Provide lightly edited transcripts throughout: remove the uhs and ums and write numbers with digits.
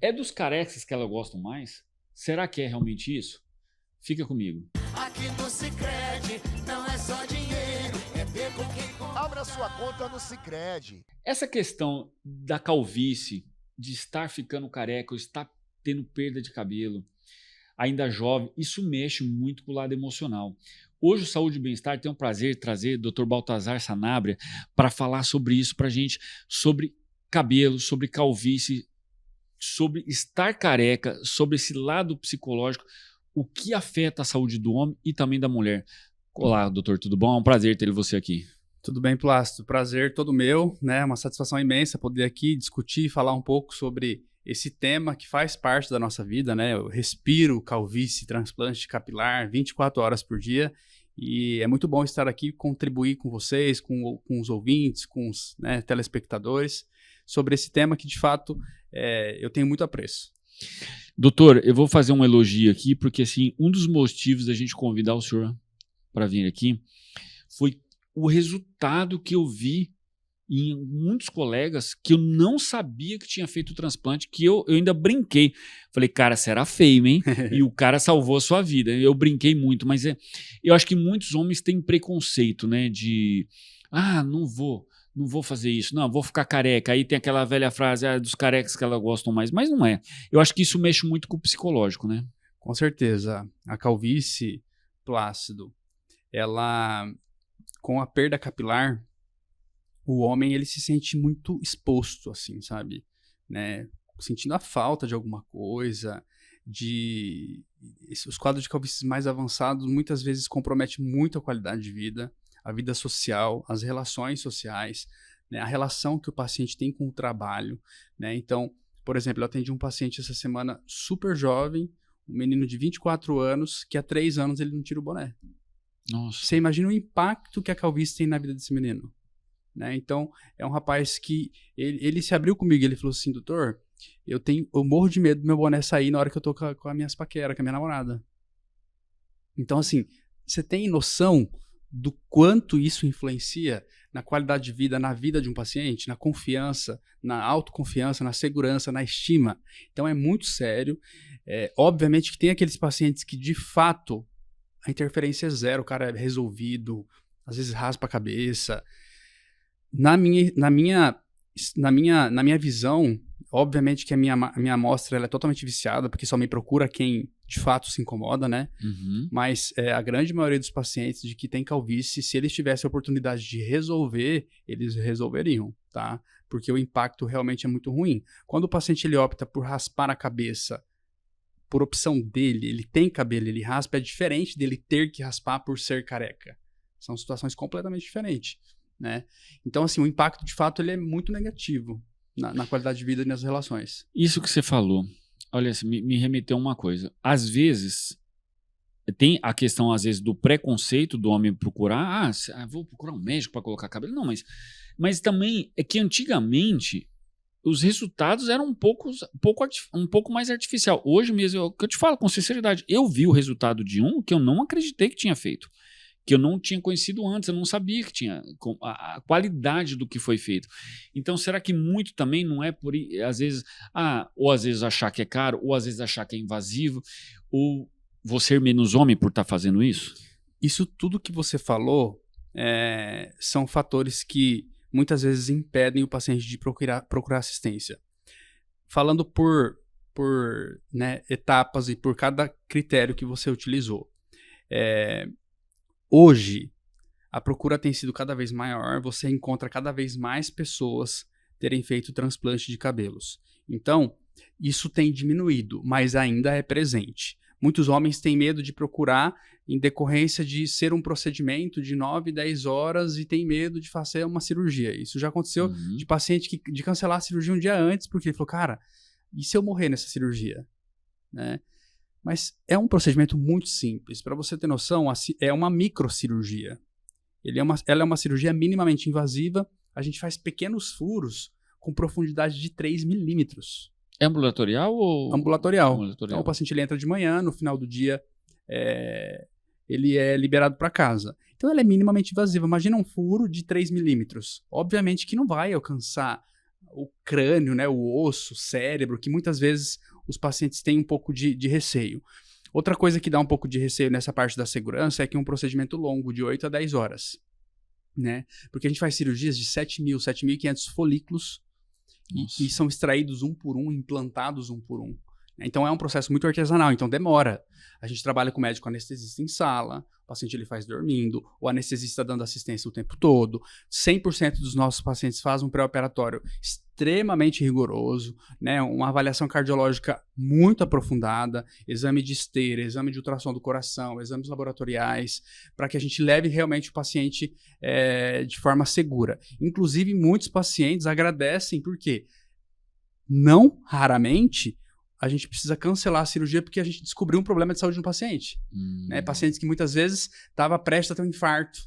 É dos carecas que elas gostam mais? Será que é realmente isso? Fica comigo. Aqui no Sicredi não é só dinheiro, é ver com quem Abra sua conta no Sicredi. Essa questão da calvície, de estar ficando careca, ou estar tendo perda de cabelo, ainda jovem, isso mexe muito com o lado emocional. Hoje o Saúde e Bem-Estar tem o prazer de trazer o Dr. Baltazar Sanabria para falar sobre isso para a gente, sobre cabelo, sobre calvície, sobre estar careca, sobre esse lado psicológico, o que afeta a saúde do homem e também da mulher. Olá, doutor, tudo bom? É um prazer ter você aqui. Tudo bem, Plácido? Prazer todo meu, né? Uma satisfação imensa poder aqui discutir e falar um pouco sobre esse tema que faz parte da nossa vida, né? Eu respiro calvície, transplante capilar 24 horas por dia e é muito bom estar aqui, contribuir com vocês, com os ouvintes, com os, né, telespectadores, sobre esse tema que, de fato, eu tenho muito apreço. Doutor, eu vou fazer um elogio aqui, porque assim, um dos motivos da gente convidar o senhor para vir aqui foi o resultado que eu vi em muitos colegas que eu não sabia que tinha feito o transplante, que eu ainda brinquei. Falei, cara, será feio, hein? E o cara salvou a sua vida. Eu brinquei muito, mas eu acho que muitos homens têm preconceito, né? De, não vou fazer isso, não, vou ficar careca. Aí tem aquela velha frase, dos carecas que elas gostam mais, mas não é. Eu acho que isso mexe muito com o psicológico, né? Com certeza. A calvície, Plácido, ela, com a perda capilar, o homem ele se sente muito exposto, assim, sabe? Né? Sentindo a falta de alguma coisa, os quadros de calvície mais avançados muitas vezes comprometem muito a qualidade de vida, a vida social, as relações sociais, né? A relação que o paciente tem com o trabalho, né? Então, por exemplo, eu atendi um paciente essa semana super jovem, um menino de 24 anos, que há 3 anos ele não tira o boné. Nossa. Você imagina o impacto que a calvície tem na vida desse menino, né? Então, é um rapaz que ele se abriu comigo, ele falou assim, doutor, eu morro de medo do meu boné sair na hora que eu tô com a minha paquera, com a minha namorada. Então, assim, você tem noção do quanto isso influencia na qualidade de vida, na vida de um paciente, na confiança, na autoconfiança, na segurança, na estima. Então, é muito sério. Obviamente que tem aqueles pacientes que, de fato, a interferência é zero, o cara é resolvido, às vezes raspa a cabeça. Na minha visão, obviamente que a minha amostra ela é totalmente viciada, porque só me procura quem de fato se incomoda, né? Uhum. Mas a grande maioria dos pacientes de que tem calvície, se eles tivessem a oportunidade de resolver, eles resolveriam, tá? Porque o impacto realmente é muito ruim. Quando o paciente ele opta por raspar a cabeça, por opção dele, ele tem cabelo, ele raspa, é diferente dele ter que raspar por ser careca. São situações completamente diferentes, né? Então, assim, o impacto, de fato, ele é muito negativo na qualidade de vida e nas relações. Isso que você falou, olha, me remeteu a uma coisa. Às vezes, tem a questão, às vezes, do preconceito do homem procurar, vou procurar um médico para colocar cabelo. Não, mas também é que antigamente os resultados eram um pouco mais artificial. Hoje mesmo, o que eu te falo com sinceridade, eu vi o resultado de um que eu não acreditei que tinha feito, que eu não tinha conhecido antes, eu não sabia que tinha a qualidade do que foi feito. Então, será que muito também não é por, às vezes, ou às vezes achar que é caro, ou às vezes achar que é invasivo, ou você ser menos homem por estar fazendo isso? Isso tudo que você falou são fatores que muitas vezes impedem o paciente de procurar assistência. Falando por né, etapas e por cada critério que você utilizou. Hoje, a procura tem sido cada vez maior, você encontra cada vez mais pessoas terem feito transplante de cabelos. Então, isso tem diminuído, mas ainda é presente. Muitos homens têm medo de procurar em decorrência de ser um procedimento de 9, 10 horas e tem medo de fazer uma cirurgia. Isso já aconteceu de paciente de cancelar a cirurgia um dia antes, porque ele falou, cara, e se eu morrer nessa cirurgia? Né? Mas é um procedimento muito simples. Para você ter noção, é uma microcirurgia. Ela é uma cirurgia minimamente invasiva. A gente faz pequenos furos com profundidade de 3 milímetros. É ambulatorial ou... Ambulatorial. Então o paciente ele entra de manhã, no final do dia ele é liberado para casa. Então ela é minimamente invasiva. Imagina um furo de 3 milímetros. Obviamente que não vai alcançar o crânio, né, o osso, o cérebro, que muitas vezes os pacientes têm um pouco de receio. Outra coisa que dá um pouco de receio nessa parte da segurança é que é um procedimento longo, de 8 a 10 horas. Né? Porque a gente faz cirurgias de 7.500 folículos e são extraídos um por um, implantados um por um. Então é um processo muito artesanal, então demora. A gente trabalha com médico anestesista em sala, o paciente ele faz dormindo, o anestesista dando assistência o tempo todo. 100% dos nossos pacientes fazem um pré-operatório extremamente rigoroso, né? Uma avaliação cardiológica muito aprofundada, exame de esteira, exame de ultrassom do coração, exames laboratoriais, para que a gente leve realmente o paciente de forma segura. Inclusive, muitos pacientes agradecem, porque não raramente a gente precisa cancelar a cirurgia porque a gente descobriu um problema de saúde no paciente. Né? Pacientes que muitas vezes estavam prestes a ter um infarto.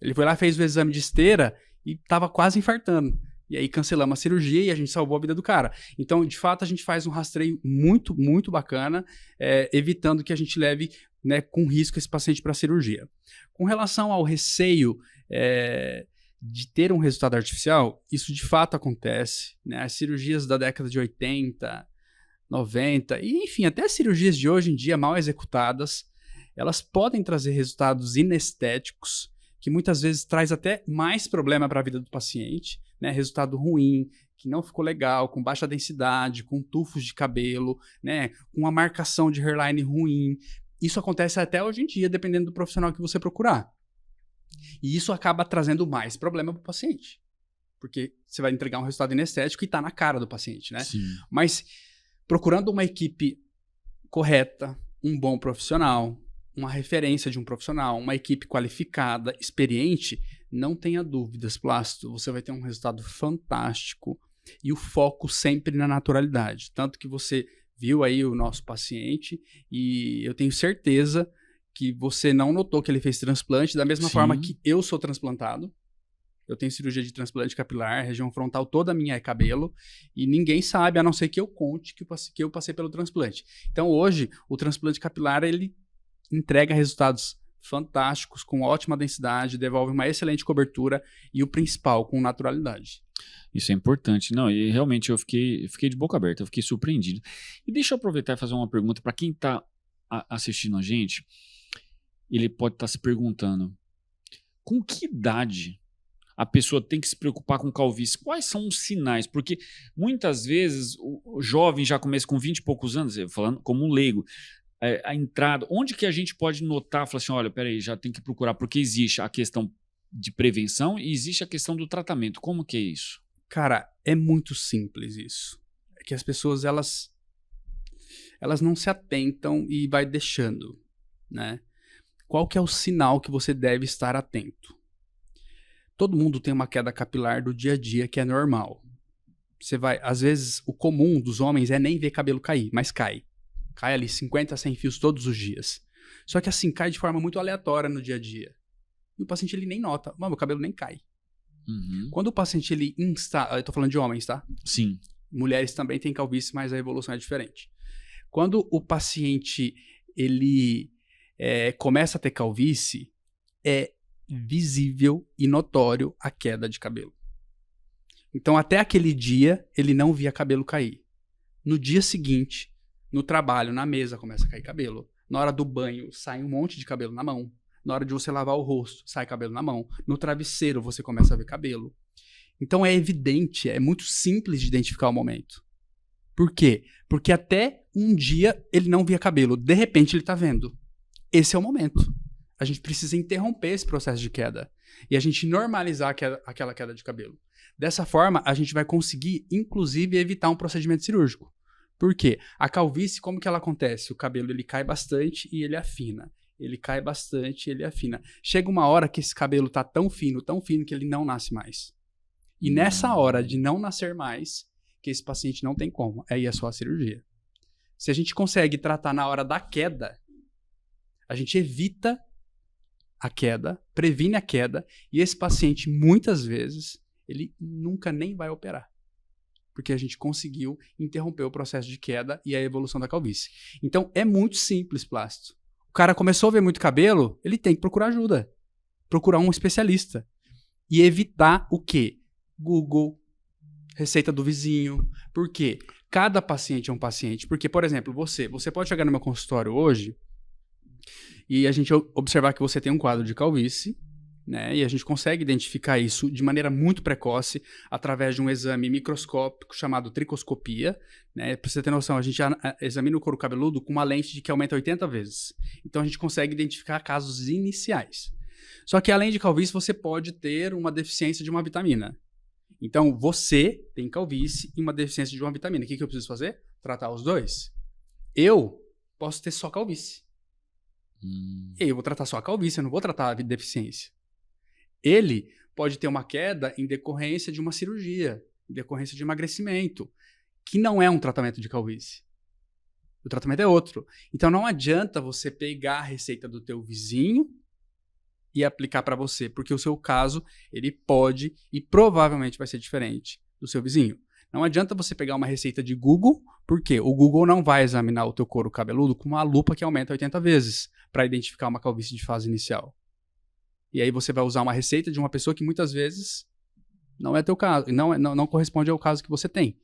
Ele foi lá, fez o exame de esteira e estava quase infartando. E aí cancelamos a cirurgia e a gente salvou a vida do cara. Então, de fato, a gente faz um rastreio muito, muito bacana, evitando que a gente leve, né, com risco esse paciente para a cirurgia. Com relação ao receio de ter um resultado artificial, isso de fato acontece. Né? As cirurgias da década de 80... 90, e enfim, até as cirurgias de hoje em dia mal executadas, elas podem trazer resultados inestéticos, que muitas vezes traz até mais problema para a vida do paciente, né? Resultado ruim, que não ficou legal, com baixa densidade, com tufos de cabelo, né? Com uma marcação de hairline ruim. Isso acontece até hoje em dia, dependendo do profissional que você procurar. E isso acaba trazendo mais problema para o paciente, porque você vai entregar um resultado inestético e está na cara do paciente, né? Sim. Mas procurando uma equipe correta, um bom profissional, uma referência de um profissional, uma equipe qualificada, experiente, não tenha dúvidas, Plácido, você vai ter um resultado fantástico e o foco sempre na naturalidade. Tanto que você viu aí o nosso paciente e eu tenho certeza que você não notou que ele fez transplante, da mesma forma que eu sou transplantado. Eu tenho cirurgia de transplante capilar, região frontal toda minha é cabelo, e ninguém sabe, a não ser que eu conte que eu passei pelo transplante. Então hoje, o transplante capilar, ele entrega resultados fantásticos, com ótima densidade, devolve uma excelente cobertura e o principal, com naturalidade. Isso é importante. Não, e realmente eu fiquei de boca aberta, eu fiquei surpreendido. E deixa eu aproveitar e fazer uma pergunta para quem está assistindo a gente. Ele pode estar se perguntando, com que idade a pessoa tem que se preocupar com calvície? Quais são os sinais? Porque muitas vezes o jovem já começa com 20 e poucos anos, falando como um leigo, a entrada, onde que a gente pode notar, falar assim, olha, peraí, já tem que procurar, porque existe a questão de prevenção e existe a questão do tratamento. Como que é isso? Cara, é muito simples isso. É que as pessoas, elas não se atentam e vai deixando, né? Qual que é o sinal que você deve estar atento? Todo mundo tem uma queda capilar do dia a dia que é normal. Você vai, às vezes, o comum dos homens é nem ver cabelo cair, mas cai. Cai ali 50 a 100 fios todos os dias. Só que assim, cai de forma muito aleatória no dia a dia. E o paciente ele nem nota. Mas meu cabelo nem cai. Uhum. Quando o paciente ele eu tô falando de homens, tá? Sim. Mulheres também têm calvície, mas a evolução é diferente. Quando o paciente ele começa a ter calvície, é visível e notório a queda de cabelo. Então, até aquele dia, ele não via cabelo cair. No dia seguinte, no trabalho, na mesa, começa a cair cabelo. Na hora do banho, sai um monte de cabelo na mão. Na hora de você lavar o rosto, sai cabelo na mão. No travesseiro, você começa a ver cabelo. Então, é evidente, é muito simples de identificar o momento. Por quê? Porque até um dia, ele não via cabelo. De repente, ele está vendo. Esse é o momento. A gente precisa interromper esse processo de queda. E a gente normalizar aquela queda de cabelo. Dessa forma, a gente vai conseguir, inclusive, evitar um procedimento cirúrgico. Por quê? A calvície, como que ela acontece? O cabelo ele cai bastante e ele afina. Ele cai bastante e ele afina. Chega uma hora que esse cabelo está tão fino que ele não nasce mais. E nessa hora de não nascer mais, que esse paciente não tem como. Aí é só a cirurgia. Se a gente consegue tratar na hora da queda, a gente evita a queda, previne a queda, e esse paciente, muitas vezes, ele nunca nem vai operar. Porque a gente conseguiu interromper o processo de queda e a evolução da calvície. Então, é muito simples, Plácido. O cara começou a ver muito cabelo, ele tem que procurar ajuda. Procurar um especialista. E evitar o quê? Google, receita do vizinho. Por quê? Cada paciente é um paciente. Porque, por exemplo, você pode chegar no meu consultório hoje e a gente observar que você tem um quadro de calvície, né? E a gente consegue identificar isso de maneira muito precoce através de um exame microscópico chamado tricoscopia, né? Para você ter noção, a gente examina o couro cabeludo com uma lente que aumenta 80 vezes. Então a gente consegue identificar casos iniciais. Só que além de calvície, você pode ter uma deficiência de uma vitamina. Então você tem calvície e uma deficiência de uma vitamina. O que eu preciso fazer? Tratar os dois. Eu posso ter só calvície. Eu vou tratar só a calvície, eu não vou tratar a deficiência. Ele pode ter uma queda em decorrência de uma cirurgia, em decorrência de emagrecimento, que não é um tratamento de calvície. O tratamento é outro. Então não adianta você pegar a receita do teu vizinho e aplicar para você, porque o seu caso, ele pode e provavelmente vai ser diferente do seu vizinho. Não adianta você pegar uma receita de Google, porque o Google não vai examinar o teu couro cabeludo com uma lupa que aumenta 80 vezes para identificar uma calvície de fase inicial. E aí você vai usar uma receita de uma pessoa que muitas vezes não é teu caso, não corresponde ao caso que você tem,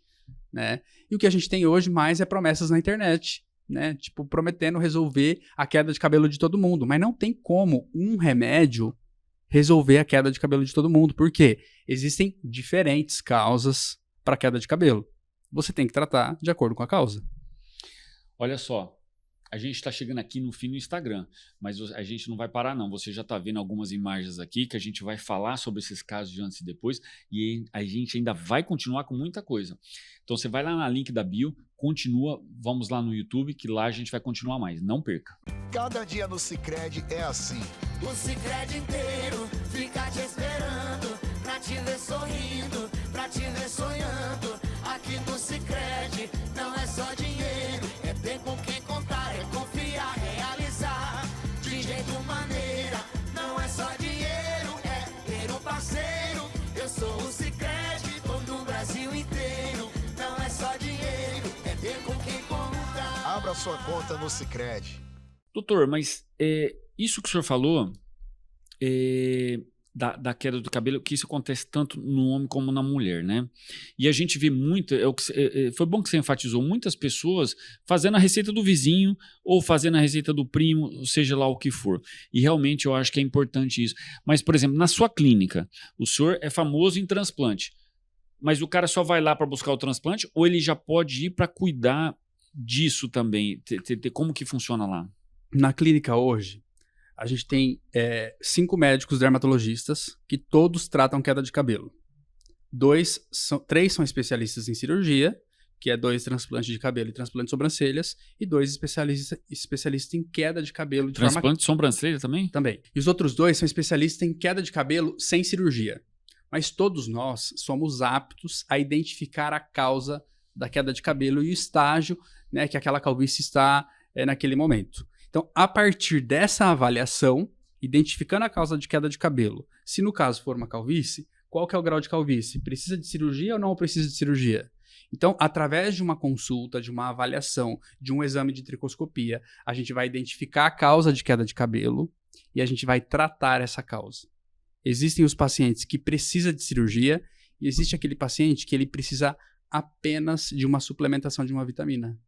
né? E o que a gente tem hoje mais é promessas na internet, né? Tipo, prometendo resolver a queda de cabelo de todo mundo. Mas não tem como um remédio resolver a queda de cabelo de todo mundo. Por quê? Existem diferentes causas para queda de cabelo. Você tem que tratar de acordo com a causa. Olha só, a gente está chegando aqui no fim do Instagram, mas a gente não vai parar não. Você já está vendo algumas imagens aqui que a gente vai falar sobre esses casos de antes e depois e a gente ainda vai continuar com muita coisa. Então você vai lá na link da bio, continua, vamos lá no YouTube que lá a gente vai continuar mais. Não perca. Cada dia no Sicredi é assim. O Sicredi inteiro fica te esperando pra te ver sorrindo, pra te ver sonhando. Aqui no Sicredi não é só dinheiro, é ter com quem contar, é confiar, realizar de jeito maneira. Não é só dinheiro, é ter um parceiro. Eu sou o Sicredi, todo o Brasil inteiro. Não é só dinheiro, é ter com quem contar. Abra sua conta no Sicredi. Doutor, mas isso que o senhor falou da queda do cabelo, que isso acontece tanto no homem como na mulher, né? E a gente vê muito, foi bom que você enfatizou, muitas pessoas fazendo a receita do vizinho ou fazendo a receita do primo, seja lá o que for. E realmente eu acho que é importante isso. Mas, por exemplo, na sua clínica, o senhor é famoso em transplante, mas o cara só vai lá para buscar o transplante ou ele já pode ir para cuidar disso também? Como que funciona lá? Na clínica hoje, a gente tem 5 médicos dermatologistas que todos tratam queda de cabelo. 3 são especialistas em cirurgia, que é 2 transplantes de cabelo e transplante de sobrancelhas, e 2 especialistas em queda de cabelo. Transplante de sobrancelha também? Também. E os outros 2 são especialistas em queda de cabelo sem cirurgia. Mas todos nós somos aptos a identificar a causa da queda de cabelo e o estágio, né, que aquela calvície está naquele momento. Então, a partir dessa avaliação, identificando a causa de queda de cabelo, se no caso for uma calvície, qual que é o grau de calvície? Precisa de cirurgia ou não precisa de cirurgia? Então, através de uma consulta, de uma avaliação, de um exame de tricoscopia, a gente vai identificar a causa de queda de cabelo e a gente vai tratar essa causa. Existem os pacientes que precisam de cirurgia e existe aquele paciente que ele precisa apenas de uma suplementação de uma vitamina.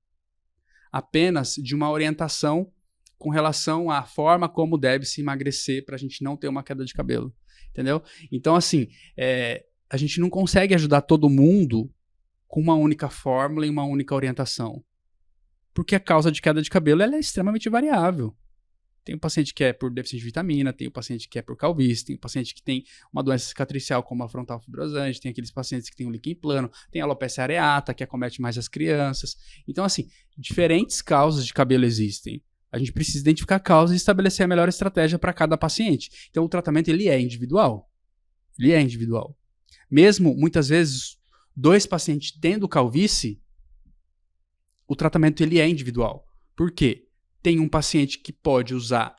Apenas de uma orientação com relação à forma como deve se emagrecer para a gente não ter uma queda de cabelo, entendeu? Então, assim, a gente não consegue ajudar todo mundo com uma única fórmula e uma única orientação, porque a causa de queda de cabelo ela é extremamente variável. Tem um paciente que é por deficiência de vitamina, tem um paciente que é por calvície, tem um paciente que tem uma doença cicatricial como a frontal fibrosante, tem aqueles pacientes que têm um líquen plano, tem a alopecia areata, que acomete mais as crianças. Então, assim, diferentes causas de cabelo existem. A gente precisa identificar a causa e estabelecer a melhor estratégia para cada paciente. Então, o tratamento ele é individual. Ele é individual. Mesmo, muitas vezes, 2 pacientes tendo calvície, o tratamento ele é individual. Por quê? Tem um paciente que pode usar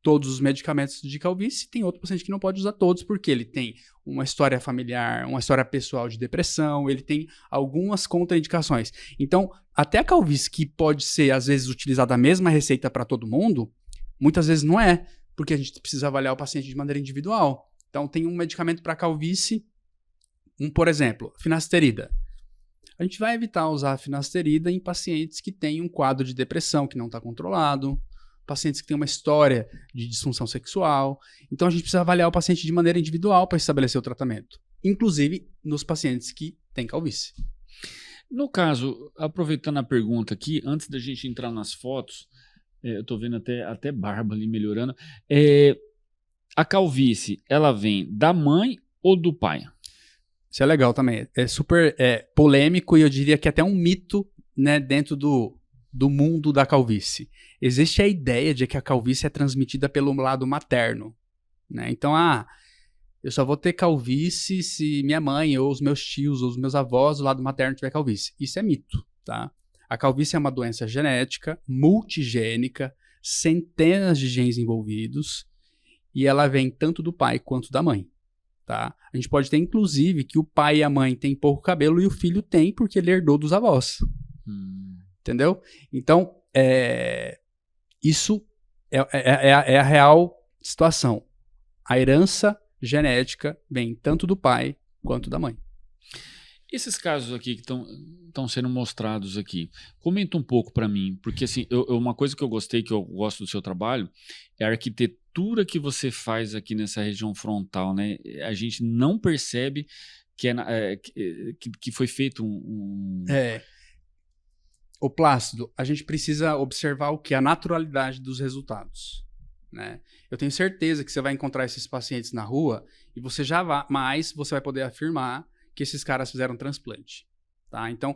todos os medicamentos de calvície, tem outro paciente que não pode usar todos, porque ele tem uma história familiar, uma história pessoal de depressão, ele tem algumas contraindicações. Então, até a calvície que pode ser, às vezes, utilizada a mesma receita para todo mundo, muitas vezes não é, porque a gente precisa avaliar o paciente de maneira individual. Então, tem um medicamento para calvície Por exemplo, finasterida. A gente vai evitar usar a finasterida em pacientes que têm um quadro de depressão que não está controlado, pacientes que têm uma história de disfunção sexual. Então, a gente precisa avaliar o paciente de maneira individual para estabelecer o tratamento, inclusive nos pacientes que têm calvície. No caso, aproveitando a pergunta aqui, antes da gente entrar nas fotos, eu tô vendo até barba ali melhorando. A calvície, ela vem da mãe ou do pai? Isso é legal também. É super polêmico e eu diria que até um mito, né, dentro do mundo da calvície. Existe a ideia de que a calvície é transmitida pelo lado materno, né? Então, eu só vou ter calvície se minha mãe ou os meus tios ou os meus avós do lado materno tiver calvície. Isso é mito, tá? A calvície é uma doença genética, multigênica, centenas de genes envolvidos, e ela vem tanto do pai quanto da mãe. Tá? A gente pode ter, inclusive, que o pai e a mãe têm pouco cabelo e o filho tem porque ele herdou dos avós. Entendeu? Então, isso é a real situação. A herança genética vem tanto do pai quanto da mãe. Esses casos aqui que estão sendo mostrados aqui, comenta um pouco para mim, porque assim, uma coisa que eu gostei, que eu gosto do seu trabalho, é a arquitetura que você faz aqui nessa região frontal, né? A gente não percebe que foi feito O Plácido, a gente precisa observar o que? A naturalidade dos resultados, né? Eu tenho certeza que você vai encontrar esses pacientes na rua e você você vai poder afirmar que esses caras fizeram transplante, tá? Então,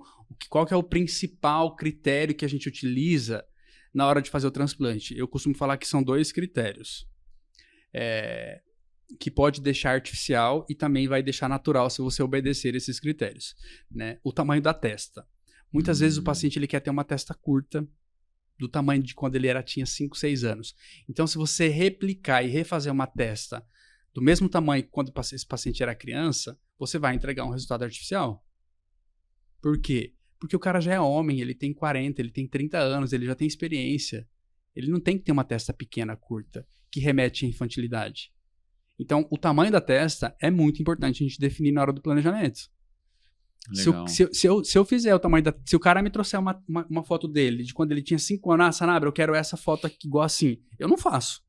qual que é o principal critério que a gente utiliza na hora de fazer o transplante? Eu costumo falar que são 2 critérios, que pode deixar artificial e também vai deixar natural se você obedecer esses critérios, né? O tamanho da testa. Muitas vezes o paciente ele quer ter uma testa curta, do tamanho de quando ele tinha 5, 6 anos. Então, se você replicar e refazer uma testa do mesmo tamanho que quando esse paciente era criança, você vai entregar um resultado artificial. Por quê? Porque o cara já é homem, ele tem 40, ele tem 30 anos, ele já tem experiência. Ele não tem que ter uma testa pequena, curta, que remete à infantilidade. Então, o tamanho da testa é muito importante a gente definir na hora do planejamento. Se eu fizer o tamanho da... Se o cara me trouxer uma foto dele, de quando ele tinha 5 anos, Sanabria, eu quero essa foto aqui igual assim. Eu não faço.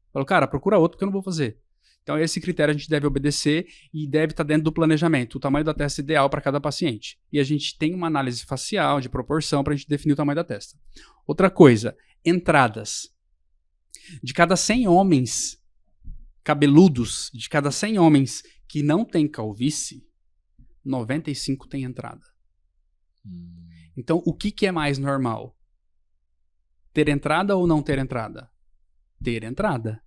Eu falo, cara, procura outro que eu não vou fazer. Então, esse critério a gente deve obedecer e deve estar dentro do planejamento, o tamanho da testa ideal para cada paciente. E a gente tem uma análise facial, de proporção, para a gente definir o tamanho da testa. Outra coisa, entradas. De cada 100 homens cabeludos, de cada 100 homens que não têm calvície, 95 têm entrada. Então, o que é mais normal? Ter entrada ou não ter entrada? Ter entrada.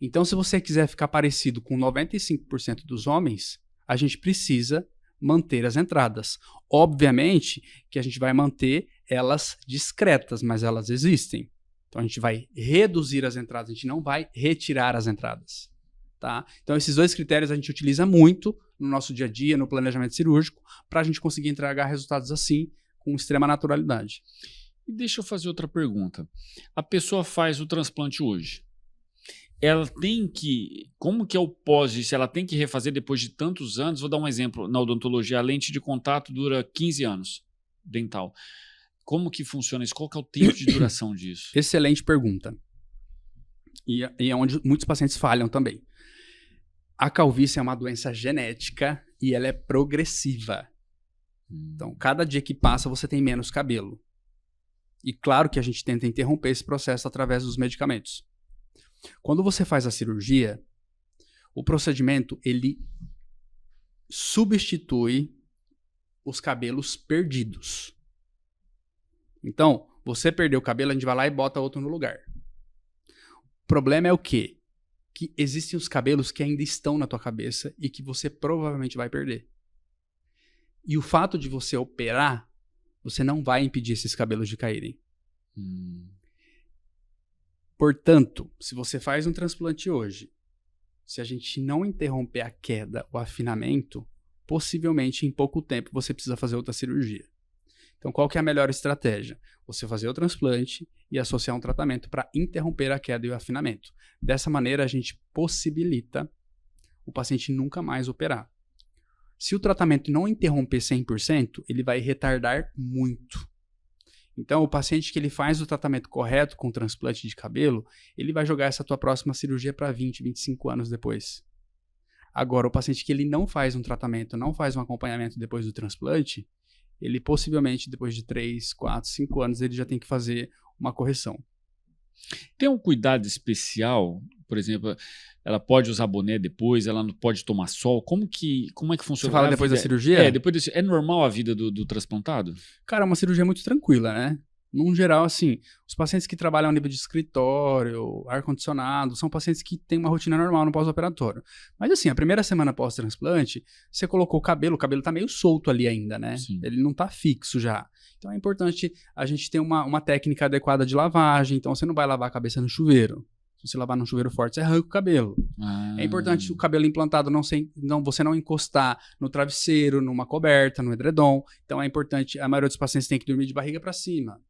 Então, se você quiser ficar parecido com 95% dos homens, a gente precisa manter as entradas. Obviamente que a gente vai manter elas discretas, mas elas existem. Então, a gente vai reduzir as entradas, a gente não vai retirar as entradas. Tá? Então, esses 2 critérios a gente utiliza muito no nosso dia a dia, no planejamento cirúrgico, para a gente conseguir entregar resultados assim, com extrema naturalidade. E deixa eu fazer outra pergunta. A pessoa faz o transplante hoje. Ela tem que... Como que é o pós disso? Ela tem que refazer depois de tantos anos? Vou dar um exemplo. Na odontologia, a lente de contato dura 15 anos dental. Como que funciona isso? Qual que é o tempo de duração disso? Excelente pergunta. E é onde muitos pacientes falham também. A calvície é uma doença genética e ela é progressiva. Então, cada dia que passa, você tem menos cabelo. E claro que a gente tenta interromper esse processo através dos medicamentos. Quando você faz a cirurgia, o procedimento, ele substitui os cabelos perdidos. Então, você perdeu o cabelo, a gente vai lá e bota outro no lugar. O problema é o quê? Que existem os cabelos que ainda estão na tua cabeça e que você provavelmente vai perder. E o fato de você operar, você não vai impedir esses cabelos de caírem. Portanto, se você faz um transplante hoje, se a gente não interromper a queda, o afinamento, possivelmente em pouco tempo você precisa fazer outra cirurgia. Então, qual que é a melhor estratégia? Você fazer o transplante e associar um tratamento para interromper a queda e o afinamento. Dessa maneira, a gente possibilita o paciente nunca mais operar. Se o tratamento não interromper 100%, ele vai retardar muito. Então, o paciente que ele faz o tratamento correto com o transplante de cabelo, ele vai jogar essa tua próxima cirurgia para 20, 25 anos depois. Agora, o paciente que ele não faz um tratamento, não faz um acompanhamento depois do transplante, ele possivelmente, depois de 3, 4, 5 anos, ele já tem que fazer uma correção. Tem um cuidado especial, por exemplo, ela pode usar boné depois, ela não pode tomar sol, como é que funciona? Você fala depois da cirurgia? É normal a vida do transplantado? Cara, é uma cirurgia muito tranquila, né? Num geral, assim, os pacientes que trabalham a nível de escritório, ar-condicionado, são pacientes que têm uma rotina normal no pós-operatório. Mas assim, a primeira semana pós-transplante, você colocou o cabelo tá meio solto ali ainda, né? Sim. Ele não tá fixo já. Então é importante a gente ter uma técnica adequada de lavagem, então você não vai lavar a cabeça no chuveiro. Se você lavar no chuveiro forte, você arranca o cabelo. É importante o cabelo implantado você não encostar no travesseiro, numa coberta, no edredom. Então é importante, a maioria dos pacientes tem que dormir de barriga para cima.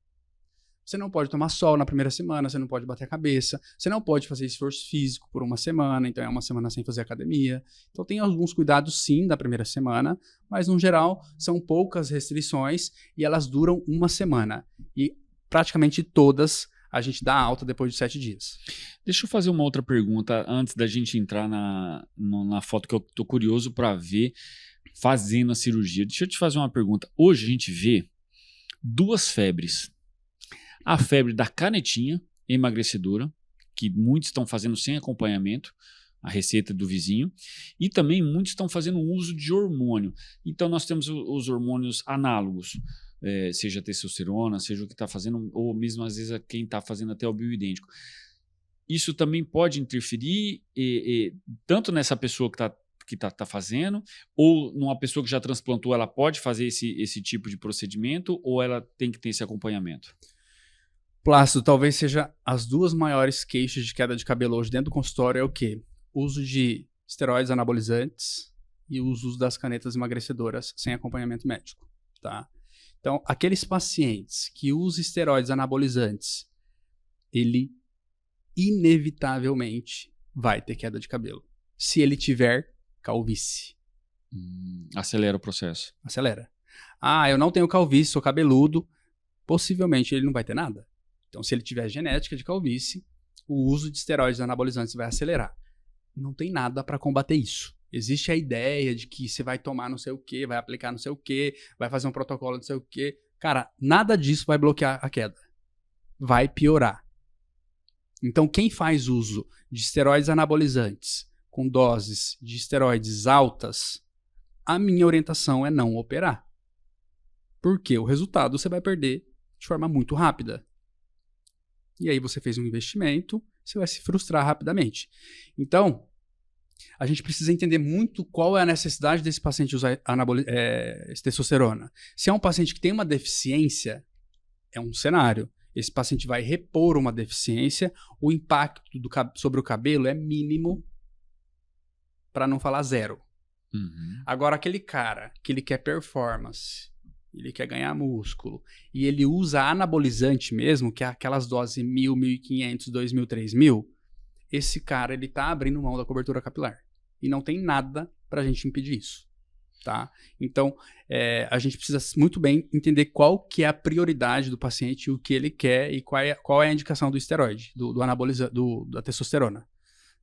Você não pode tomar sol na primeira semana, você não pode bater a cabeça, você não pode fazer esforço físico por uma semana, então é uma semana sem fazer academia. Então tem alguns cuidados sim da primeira semana, mas no geral são poucas restrições e elas duram uma semana. E praticamente todas a gente dá alta depois de 7 dias. Deixa eu fazer uma outra pergunta antes da gente entrar na foto que eu tô curioso para ver fazendo a cirurgia. Deixa eu te fazer uma pergunta. Hoje a gente vê 2 febres. A febre da canetinha emagrecedora, que muitos estão fazendo sem acompanhamento, a receita do vizinho, e também muitos estão fazendo uso de hormônio. Então nós temos os hormônios análogos, seja testosterona, seja o que está fazendo, ou mesmo às vezes quem está fazendo até o bioidêntico. Isso também pode interferir tanto nessa pessoa que tá fazendo, ou numa pessoa que já transplantou, ela pode fazer esse tipo de procedimento, ou ela tem que ter esse acompanhamento? Plácido, talvez seja as 2 maiores queixas de queda de cabelo hoje dentro do consultório é o quê? Uso de esteroides anabolizantes e o uso das canetas emagrecedoras sem acompanhamento médico, tá? Então, aqueles pacientes que usam esteroides anabolizantes, ele inevitavelmente vai ter queda de cabelo. Se ele tiver calvície. Acelera o processo. Acelera. Eu não tenho calvície, sou cabeludo. Possivelmente ele não vai ter nada. Então, se ele tiver genética de calvície, o uso de esteroides anabolizantes vai acelerar. Não tem nada para combater isso. Existe a ideia de que você vai tomar não sei o que, vai aplicar não sei o que, vai fazer um protocolo não sei o que. Cara, nada disso vai bloquear a queda. Vai piorar. Então, quem faz uso de esteroides anabolizantes com doses de esteroides altas, a minha orientação é não operar. Porque o resultado você vai perder de forma muito rápida. E aí você fez um investimento, você vai se frustrar rapidamente. Então, a gente precisa entender muito qual é a necessidade desse paciente usar testosterona. Se é um paciente que tem uma deficiência, é um cenário. Esse paciente vai repor uma deficiência, o impacto sobre o cabelo é mínimo, para não falar zero. Agora, aquele cara que ele quer performance, ele quer ganhar músculo, e ele usa anabolizante mesmo, que é aquelas doses 1.000, 1.500, 2.000, 3.000, esse cara ele tá abrindo mão da cobertura capilar. E não tem nada pra gente impedir isso. Tá? Então, a gente precisa muito bem entender qual que é a prioridade do paciente, o que ele quer e qual é a indicação do esteroide, da testosterona.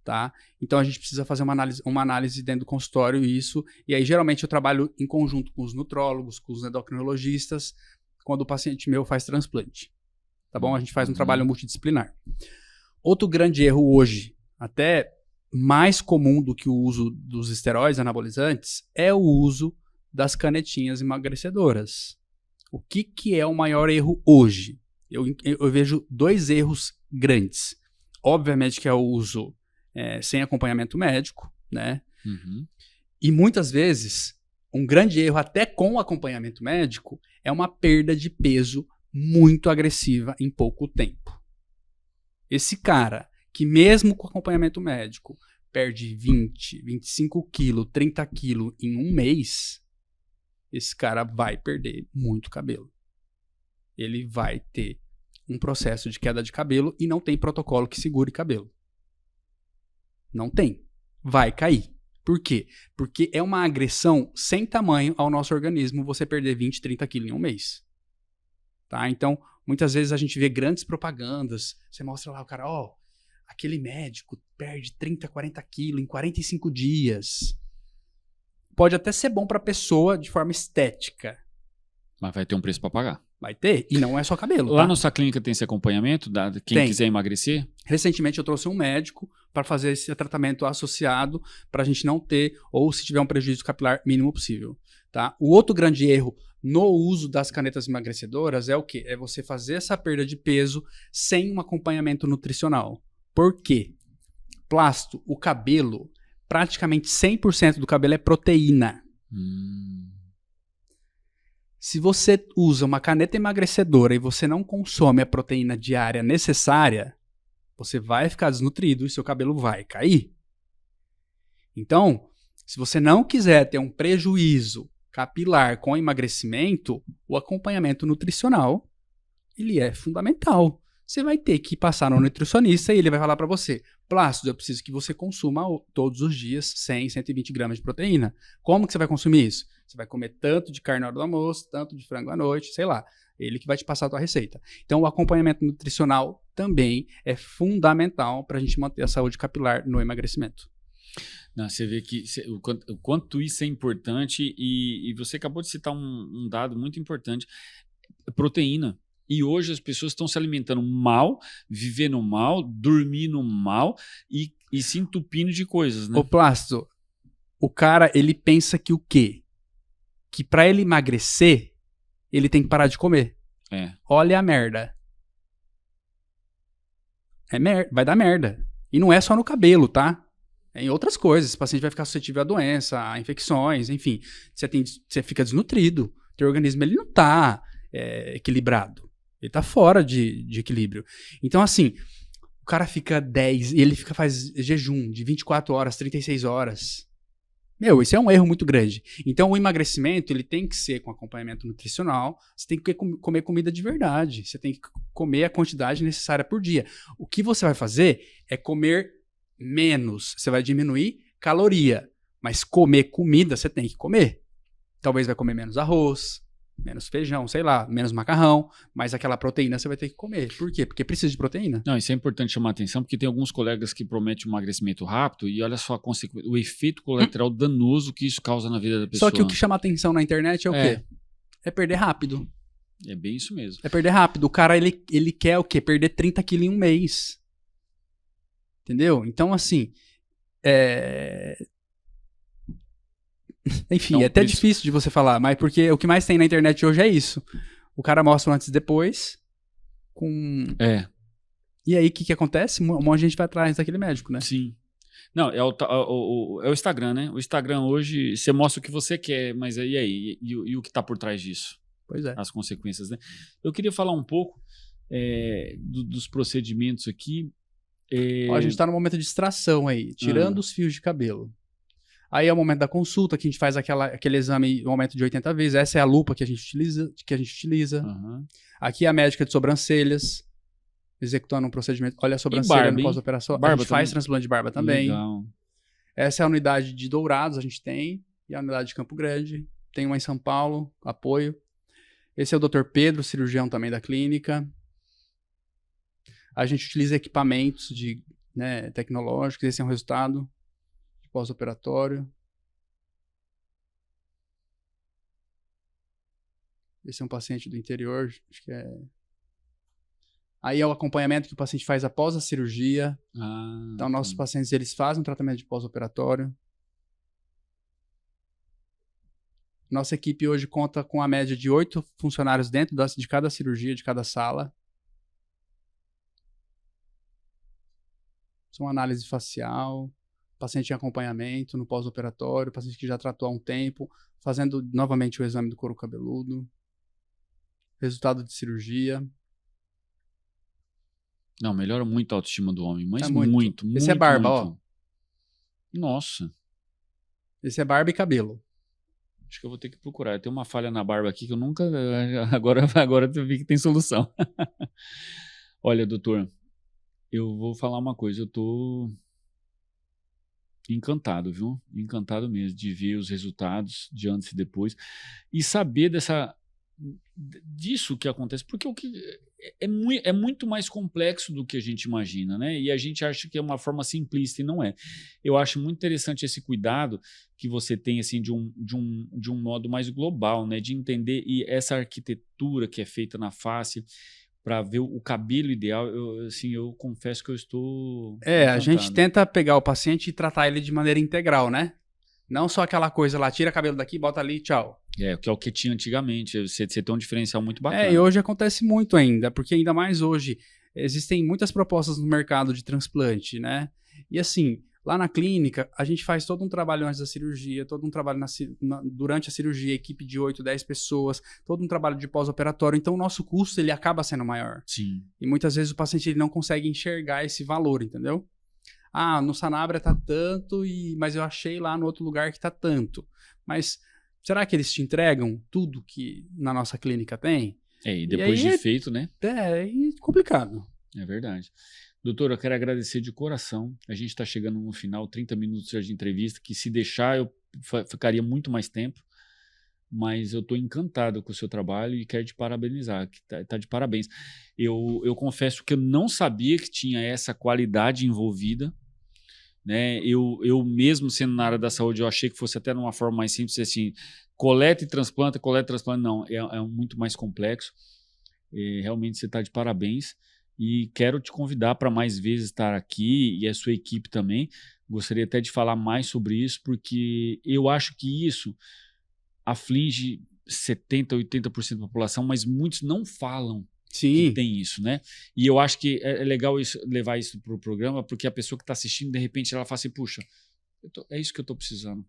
Tá? Então, a gente precisa fazer uma análise dentro do consultório e aí geralmente eu trabalho em conjunto com os nutrólogos, com os endocrinologistas, quando o paciente meu faz transplante. Tá bom? A gente faz um trabalho multidisciplinar. Outro grande erro hoje, até mais comum do que o uso dos esteroides anabolizantes, é o uso das canetinhas emagrecedoras. O que é o maior erro hoje? Eu vejo 2 erros grandes. Obviamente que é o uso sem acompanhamento médico, né? E muitas vezes, um grande erro até com acompanhamento médico é uma perda de peso muito agressiva em pouco tempo. Esse cara que mesmo com acompanhamento médico perde 20, 25 quilos, 30 quilos em um mês, esse cara vai perder muito cabelo. Ele vai ter um processo de queda de cabelo e não tem protocolo que segure cabelo. Não tem. Vai cair. Por quê? Porque é uma agressão sem tamanho ao nosso organismo você perder 20, 30 quilos em um mês. Tá? Então, muitas vezes a gente vê grandes propagandas, você mostra lá o cara, aquele médico perde 30, 40 quilos em 45 dias. Pode até ser bom para a pessoa de forma estética. Mas vai ter um preço para pagar. Vai ter, e não é só cabelo. Lá tá? na sua clínica tem esse acompanhamento? Quem quiser emagrecer? Recentemente eu trouxe um médico para fazer esse tratamento associado para a gente não ter, ou se tiver um prejuízo capilar, mínimo possível. Tá? O outro grande erro no uso das canetas emagrecedoras é o quê? É você fazer essa perda de peso sem um acompanhamento nutricional. Por quê? Plástico, o cabelo, praticamente 100% do cabelo é proteína. Se você usa uma caneta emagrecedora e você não consome a proteína diária necessária, você vai ficar desnutrido e seu cabelo vai cair. Então, se você não quiser ter um prejuízo capilar com emagrecimento, o acompanhamento nutricional ele é fundamental. Você vai ter que passar no nutricionista e ele vai falar para você, Plácido, eu preciso que você consuma todos os dias 100, 120 gramas de proteína. Como que você vai consumir isso? Você vai comer tanto de carne na hora do almoço, tanto de frango à noite, sei lá. Ele que vai te passar a tua receita. Então, o acompanhamento nutricional também é fundamental para a gente manter a saúde capilar no emagrecimento. Não, você vê que o quanto isso é importante e você acabou de citar um dado muito importante. Proteína. E hoje as pessoas estão se alimentando mal, vivendo mal, dormindo mal e se entupindo de coisas, né? Ô, Plácido, o cara, ele pensa que o quê? Que para ele emagrecer, ele tem que parar de comer. Olha a merda. Vai dar merda. E não é só no cabelo, tá? É em outras coisas. Esse paciente vai ficar suscetível a doença, a infecções, enfim. Você fica desnutrido. Teu organismo ele não tá equilibrado. Ele tá fora de equilíbrio. Então, assim, o cara fica 10, ele faz jejum de 24 horas, 36 horas. Meu, isso é um erro muito grande. Então, o emagrecimento, ele tem que ser com acompanhamento nutricional. Você tem que comer comida de verdade. Você tem que comer a quantidade necessária por dia. O que você vai fazer é comer menos. Você vai diminuir caloria. Mas comer comida, você tem que comer. Talvez vai comer menos arroz, menos feijão, sei lá, menos macarrão, mas aquela proteína você vai ter que comer. Por quê? Porque precisa de proteína. Não, isso é importante chamar a atenção, porque tem alguns colegas que prometem um emagrecimento rápido e olha só o efeito colateral danoso que isso causa na vida da pessoa. Só que o que chama atenção na internet é o quê? É perder rápido. É bem isso mesmo. É perder rápido. O cara, ele quer o quê? Perder 30 quilos em um mês. Entendeu? Então, assim, enfim, Então, é até difícil de você falar, mas porque o que mais tem na internet hoje é isso. O cara mostra o antes e depois E aí, o que acontece? Um monte de gente vai atrás daquele médico, né? Sim. Não, é o Instagram, né? O Instagram hoje, você mostra o que você quer, mas e aí? E o que tá por trás disso? Pois é. As consequências, né? Eu queria falar um pouco dos procedimentos aqui. A gente tá no momento de extração aí, tirando os fios de cabelo. Aí é o momento da consulta, que a gente faz aquele exame no momento de 80 vezes. Essa é a lupa que a gente utiliza. Aqui é a médica de sobrancelhas, executando um procedimento. Olha a sobrancelha no pós-operação. A gente faz transplante de barba também. Legal. Essa é a unidade de Dourados, a gente tem. E a unidade de Campo Grande. Tem uma em São Paulo, apoio. Esse é o Dr. Pedro, cirurgião também da clínica. A gente utiliza equipamentos tecnológicos. Esse é um resultado pós-operatório. Esse é um paciente do interior, acho que é. Aí é o acompanhamento que o paciente faz após a cirurgia. Então, nossos pacientes, eles fazem um tratamento de pós-operatório. Nossa equipe hoje conta com a média de 8 funcionários dentro de cada cirurgia, de cada sala. São análise facial, paciente em acompanhamento no pós-operatório, paciente que já tratou há um tempo, fazendo novamente o exame do couro cabeludo, resultado de cirurgia. Não, melhora muito a autoestima do homem, mas muito. muito. Esse é barba, muito. ó. Nossa. Esse é barba e cabelo. Acho que eu vou ter que procurar. Eu tenho uma falha na barba aqui que eu nunca... Agora eu vi que tem solução. Olha, doutor, eu vou falar uma coisa. Eu tô Encantado, viu? Encantado mesmo de ver os resultados de antes e depois e saber disso que acontece, porque o que é muito mais complexo do que a gente imagina, né? E a gente acha que é uma forma simplista e não é. Eu acho muito interessante esse cuidado que você tem assim de um modo mais global, né? De entender e essa arquitetura que é feita na face para ver o cabelo ideal. Eu confesso que eu estou A gente encantado. tenta pegar o paciente e tratar ele de maneira integral, né? Não só aquela coisa lá, tira cabelo daqui, bota ali, tchau. Que é o que tinha antigamente. Você tem um diferencial muito bacana. E hoje acontece muito ainda, porque ainda mais hoje existem muitas propostas no mercado de transplante, né? E assim, lá na clínica, a gente faz todo um trabalho antes da cirurgia, todo um trabalho durante a cirurgia, equipe de 8, 10 pessoas, todo um trabalho de pós-operatório. Então, o nosso custo ele acaba sendo maior. Sim. E muitas vezes o paciente ele não consegue enxergar esse valor, entendeu? Ah, no Sanabria tá tanto, mas eu achei lá no outro lugar que tá tanto. Mas será que eles te entregam tudo que na nossa clínica tem? E depois de feito, né? É complicado. É verdade. Doutor, eu quero agradecer de coração. A gente está chegando no final, 30 minutos já de entrevista, que se deixar eu ficaria muito mais tempo. Mas eu estou encantado com o seu trabalho e quero te parabenizar, que tá de parabéns. Eu confesso que eu não sabia que tinha essa qualidade envolvida, né? Eu mesmo sendo na área da saúde, eu achei que fosse até numa forma mais simples, assim, coleta e transplanta, não, é muito mais complexo. Realmente você está de parabéns e quero te convidar para mais vezes estar aqui e a sua equipe também. Gostaria até de falar mais sobre isso, porque eu acho que isso aflige 70%, 80% da população, mas muitos não falam que tem isso, né? E eu acho que é legal levar isso para o programa, porque a pessoa que está assistindo, de repente, ela fala assim, puxa, é isso que eu estou precisando,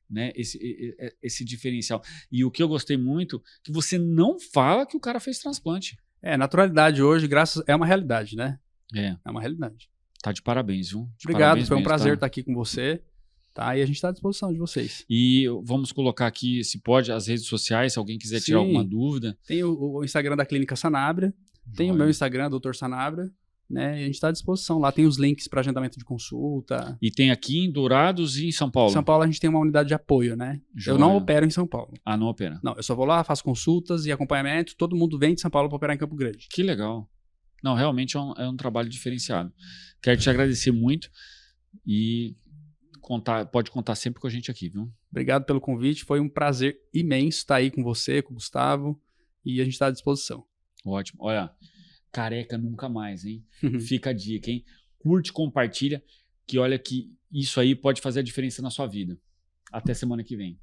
né? Esse diferencial. E o que eu gostei muito, que você não fala que o cara fez transplante. Naturalidade hoje, é uma realidade, né? É uma realidade. Tá de parabéns, viu? Obrigado, parabéns foi um mesmo, prazer estar aqui com você. Tá, e a gente está à disposição de vocês. E vamos colocar aqui, se pode, as redes sociais, se alguém quiser tirar alguma dúvida. Tem o Instagram da Clínica Sanabria, tem o meu Instagram, Dr. Sanabria, né? E a gente está à disposição. Lá tem os links para agendamento de consulta. E tem aqui em Dourados e em São Paulo? Em São Paulo a gente tem uma unidade de apoio, né? Eu não opero em São Paulo. Ah, não opera? Não, eu só vou lá, faço consultas e acompanhamento. Todo mundo vem de São Paulo para operar em Campo Grande. Que legal. Não, realmente é um trabalho diferenciado. Quero te agradecer muito e pode contar sempre com a gente aqui, viu? Obrigado pelo convite, foi um prazer imenso estar aí com você, com o Gustavo, e a gente está à disposição. Ótimo. Olha, careca nunca mais, hein? Fica a dica, hein? Curte, compartilha, que olha que isso aí pode fazer a diferença na sua vida. Até semana que vem.